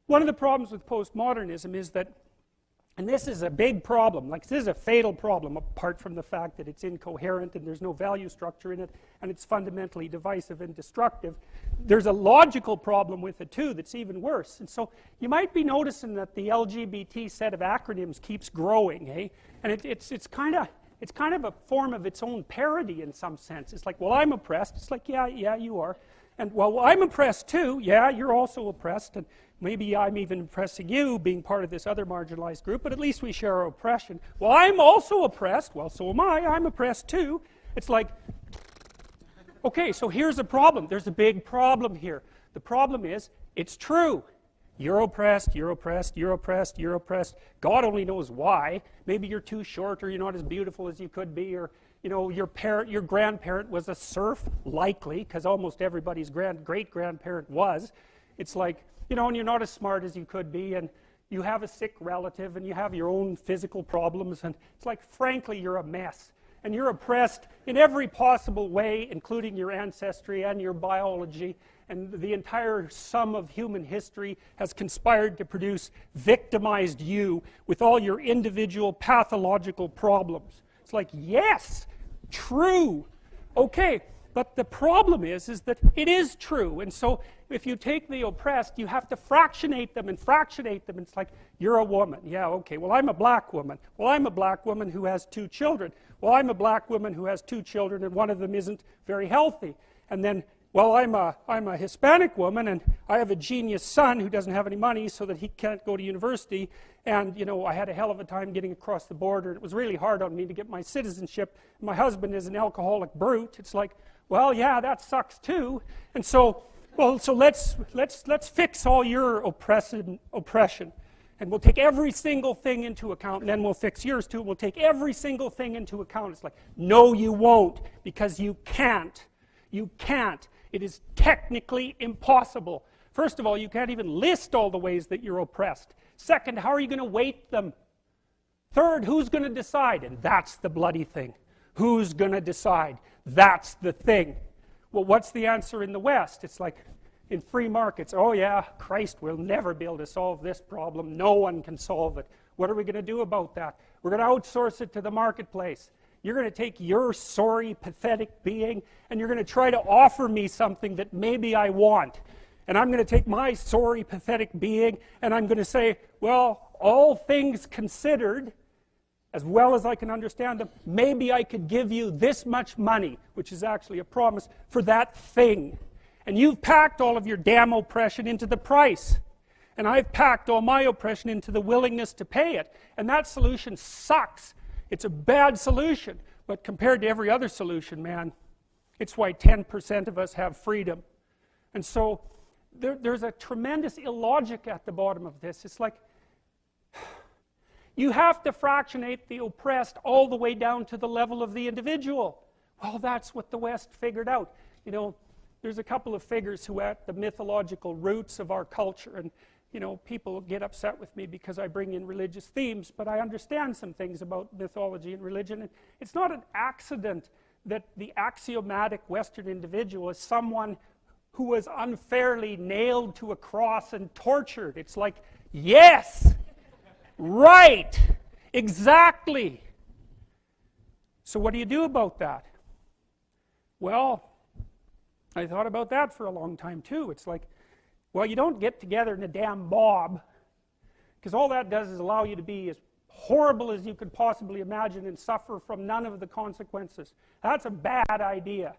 one of the problems with postmodernism is that, and this is a big problem, like this is a fatal problem apart from the fact that it's incoherent and there's no value structure in it and it's fundamentally divisive and destructive. There's a logical problem with it too that's even worse. And so you might be noticing that the LGBT set of acronyms keeps growing, eh? And it's kind of a form of its own parody in some sense. It's like, well, I'm oppressed. It's like, yeah, you are. And, well, I'm oppressed too. Yeah, you're also oppressed. And maybe I'm even oppressing you, being part of this other marginalized group, but at least we share our oppression. Well, I'm also oppressed. Well, so am I. I'm oppressed too. It's like, okay, so here's the problem. There's a big problem here. The problem is, it's true. You're oppressed, you're oppressed, you're oppressed, you're oppressed. God only knows why. Maybe you're too short, or you're not as beautiful as you could be, or you know, your grandparent was a serf, likely, because almost everybody's great-grandparent was. It's like, you know, and you're not as smart as you could be, and you have a sick relative, and you have your own physical problems, and it's like, frankly, you're a mess. And you're oppressed in every possible way, including your ancestry and your biology, and the entire sum of human history has conspired to produce victimized you with all your individual pathological problems. It's like, yes, true. Okay, but the problem is that it is true. And so if you take the oppressed, you have to fractionate them and fractionate them. It's like, you're a woman. Yeah, okay, well, I'm a black woman. Well, I'm a black woman who has 2 children. Well, I'm a black woman who has 2 children and one of them isn't very healthy. And then, well, I'm a Hispanic woman and I have a genius son who doesn't have any money so that he can't go to university. And, you know, I had a hell of a time getting across the border. It was really hard on me to get my citizenship. My husband is an alcoholic brute. It's like, well, yeah, that sucks too. And so, well, so let's fix all your oppression. And we'll take every single thing into account, and then we'll fix yours too. We'll take every single thing into account. It's like, no, you won't, because you can't. You can't. It is technically impossible. First of all, you can't even list all the ways that you're oppressed. Second, how are you going to weight them? Third, who's going to decide? And that's the bloody thing. Who's going to decide? That's the thing. Well, what's the answer in the West? It's like, in free markets, oh yeah, Christ will never be able to solve this problem. No one can solve it. What are we going to do about that? We're going to outsource it to the marketplace. You're going to take your sorry, pathetic being, and you're going to try to offer me something that maybe I want. And I'm going to take my sorry, pathetic being, and I'm going to say, well, all things considered, as well as I can understand them, maybe I could give you this much money, which is actually a promise, for that thing. And you've packed all of your damn oppression into the price. And I've packed all my oppression into the willingness to pay it. And that solution sucks. It's a bad solution. But compared to every other solution, man, it's why 10% of us have freedom. And so there's a tremendous illogic at the bottom of this. It's like, you have to fractionate the oppressed all the way down to the level of the individual. Well, that's what the West figured out. You know, there's a couple of figures who are at the mythological roots of our culture, and you know, people get upset with me because I bring in religious themes, but I understand some things about mythology and religion. And it's not an accident that the axiomatic Western individual is someone who was unfairly nailed to a cross and tortured. It's like, yes, right, exactly. So what do you do about that? Well, I thought about that for a long time too. It's like, well, you don't get together in a damn mob, because all that does is allow you to be as horrible as you could possibly imagine and suffer from none of the consequences. That's a bad idea.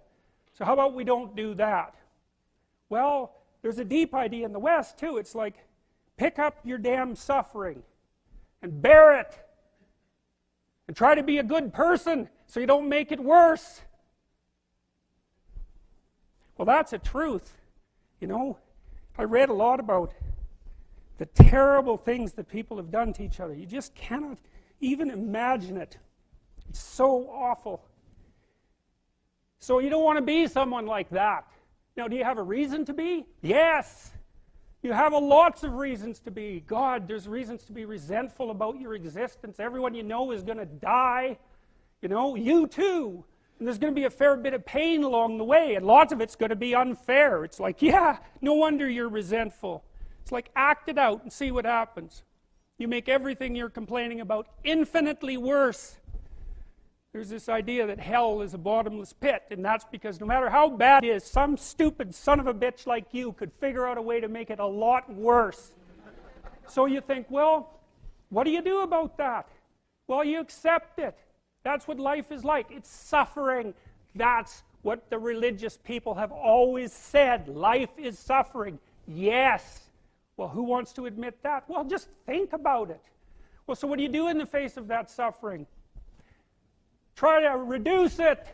So how about we don't do that? Well, there's a deep idea in the West too. It's like, pick up your damn suffering and bear it and try to be a good person so you don't make it worse. Well, that's a truth, you know. I read a lot about the terrible things that people have done to each other. You just cannot even imagine it. It's so awful. So you don't want to be someone like that. Now, do you have a reason to be? Yes. You have lots of reasons to be. God, there's reasons to be resentful about your existence. Everyone you know is going to die. You know, you too. And there's going to be a fair bit of pain along the way, and lots of it's going to be unfair. It's like, yeah, no wonder you're resentful. It's like act it out and see what happens. You make everything you're complaining about infinitely worse. There's this idea that hell is a bottomless pit, and that's because no matter how bad it is, some stupid son of a bitch like you could figure out a way to make it a lot worse. So you think, well, what do you do about that? Well, you accept it. That's what life is like. It's suffering. That's what the religious people have always said. Life is suffering. Yes. Well, who wants to admit that? Well, just think about it. Well, so what do you do in the face of that suffering? Try to reduce it.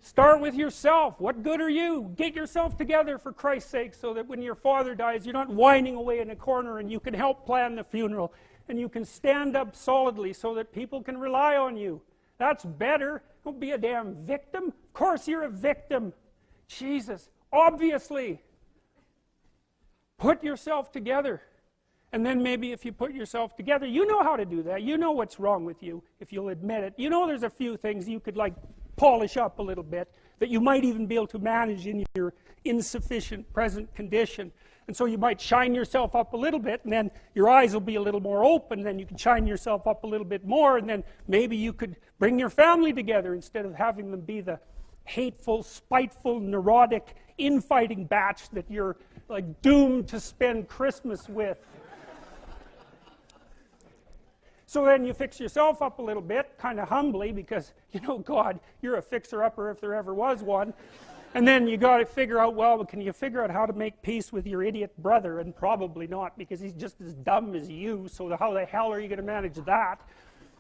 Start with yourself. What good are you? Get yourself together for Christ's sake so that when your father dies, you're not whining away in a corner and you can help plan the funeral and you can stand up solidly so that people can rely on you. That's better. Don't be a damn victim. Of course you're a victim. Jesus, obviously. Put yourself together. And then maybe if you put yourself together, you know how to do that. You know what's wrong with you, if you'll admit it. You know there's a few things you could like polish up a little bit that you might even be able to manage in your insufficient present condition. And so you might shine yourself up a little bit, and then your eyes will be a little more open, then you can shine yourself up a little bit more, and then maybe you could bring your family together instead of having them be the hateful, spiteful, neurotic, infighting batch that you're like doomed to spend Christmas with. So then you fix yourself up a little bit, kind of humbly, because, you know, God, you're a fixer-upper if there ever was one. And then you got to figure out, well, can you figure out how to make peace with your idiot brother? And probably not, because he's just as dumb as you, so how the hell are you going to manage that?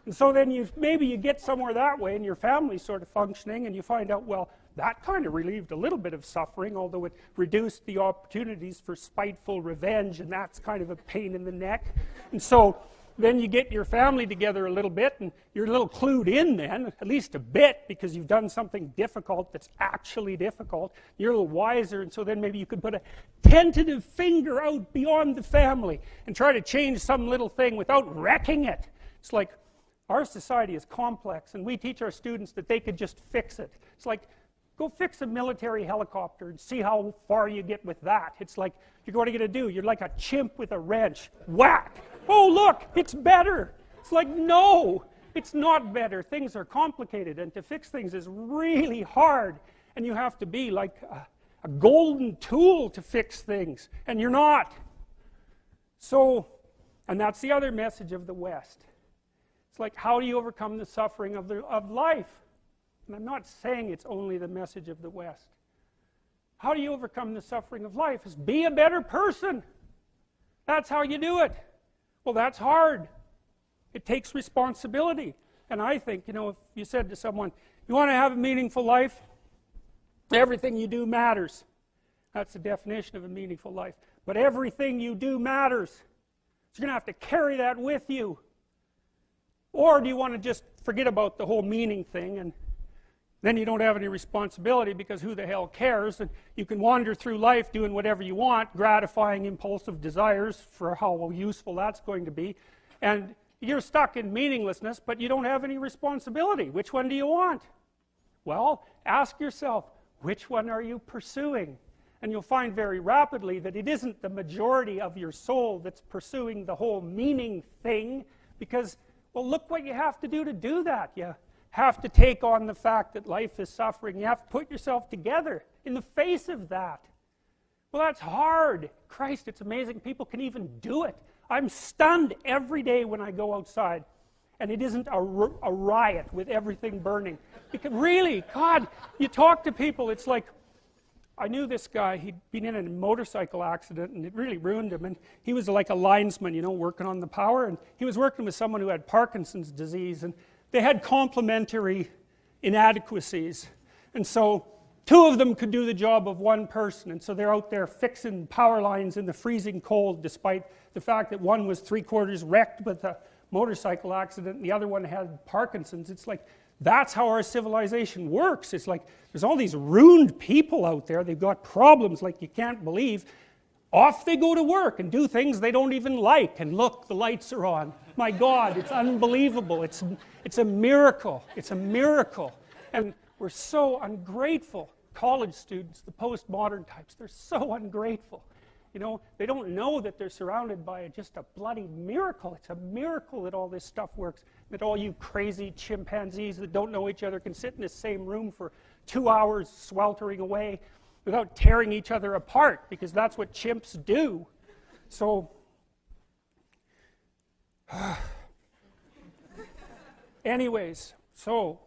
And so then maybe you get somewhere that way, and your family's sort of functioning, and you find out, well, that kind of relieved a little bit of suffering, although it reduced the opportunities for spiteful revenge, and that's kind of a pain in the neck. And so then you get your family together a little bit, and you're a little clued in then, at least a bit, because you've done something difficult that's actually difficult. You're a little wiser, and so then maybe you could put a tentative finger out beyond the family and try to change some little thing without wrecking it. It's like our society is complex, and we teach our students that they could just fix it. It's like, go fix a military helicopter and see how far you get with that. It's like, what are you going to do? You're like a chimp with a wrench. Whack! Oh, look, it's better. It's like, no, it's not better. Things are complicated, and to fix things is really hard. And you have to be like a golden tool to fix things, and you're not. So, and that's the other message of the West. It's like, how do you overcome the suffering of life? And I'm not saying it's only the message of the West. How do you overcome the suffering of life? Is be a better person. That's how you do it. Well, that's hard. It takes responsibility. And I think, you know, if you said to someone, you want to have a meaningful life? Everything you do matters. That's the definition of a meaningful life. But everything you do matters. So you're going to have to carry that with you. Or do you want to just forget about the whole meaning thing, and then you don't have any responsibility because who the hell cares, and you can wander through life doing whatever you want, gratifying impulsive desires for how useful that's going to be, and you're stuck in meaninglessness, but you don't have any responsibility. Which one do you want? Well, ask yourself, which one are you pursuing? And you'll find very rapidly that it isn't the majority of your soul that's pursuing the whole meaning thing, because, well, look what you have to do that. You have to take on the fact that life is suffering. You have to put yourself together in the face of that. Well, that's hard. Christ, it's amazing people can even do it. I'm stunned every day when I go outside, and it isn't a riot with everything burning. Because really, God, you talk to people, it's like, I knew this guy, he'd been in a motorcycle accident, and it really ruined him, and he was like a linesman, you know, working on the power, and he was working with someone who had Parkinson's disease, and they had complementary inadequacies, and so two of them could do the job of one person, and so they're out there fixing power lines in the freezing cold, despite the fact that one was 3/4 wrecked with a motorcycle accident and the other one had Parkinson's. It's like, that's how our civilization works. It's like, there's all these ruined people out there, they've got problems like you can't believe. Off they go to work and do things they don't even like, and look, the lights are on. My God, it's unbelievable. It's a miracle. It's a miracle. And we're so ungrateful. College students, the postmodern types, they're so ungrateful. You know, they don't know that they're surrounded by just a bloody miracle. It's a miracle that all this stuff works, that all you crazy chimpanzees that don't know each other can sit in the same room for 2 hours sweltering away without tearing each other apart, because that's what chimps do. So, anyways, so